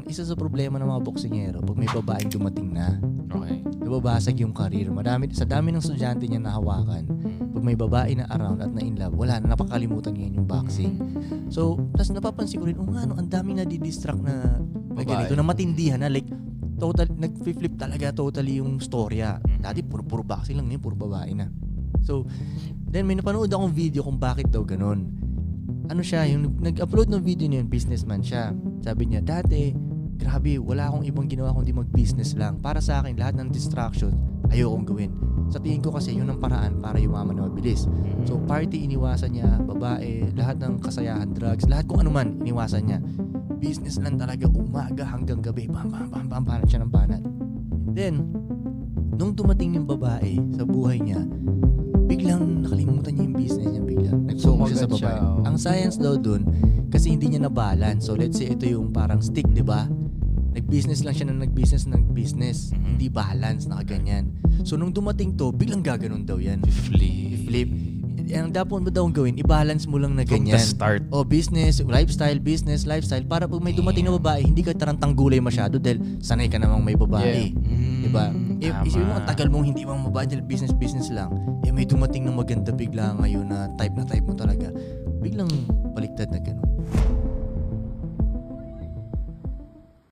isa sa problema ng mga boksingero, pag may babaeng dumating na, Okay. nababasag yung career. Sa dami ng estudyante niya nahawakan, pag may babae na around at na in love, wala na, napakalimutan niya yung boxing. So, tas napapansin ko rin, ang daming nadidistract na ganito, na matindihan na, like, total, nag-flip talaga totally yung storya. Dati, puro boxing lang yun, puro babae na. So, then may napanood akong video kung bakit daw ganun. Ano siya, yung nag-upload ng video niya, businessman siya. Sabi niya, dati, grabe, wala akong ibang ginawa kundi mag-business lang. Para sa akin, lahat ng distraction, ayokong gawin. Sa tingin ko kasi, yun ang paraan para yumaman na mabilis. So, party, iniwasan niya, babae, lahat ng kasayahan, drugs, lahat kung ano man, iniwasan niya. Business lang talaga, umaga hanggang gabi, panat siya ng panat. And then, nung dumating yung babae sa buhay niya, biglang nakalimutan niya yung business niya, biglang nag-focus siya sa babae. Ang science daw dun, kasi hindi niya na-balance. So let's say ito yung parang stick, di ba? Nag-business lang siya na nag-business. Hindi balance, nakaganyan. So nung dumating to, biglang gaganon daw yan. Flip. Ang dapat mo daw gawin, i-balance mo lang na ganyan. From the start. O business, lifestyle. Para pag may dumating na babae, hindi ka tarantang gulay masyado dahil sanay ka namang may babae. Diba? Isipin mo, ang tagal mong hindi mong mabahay dahil business lang. May dumating na maganda bigla ngayon na type mo talaga. Biglang baliktad na gano'n.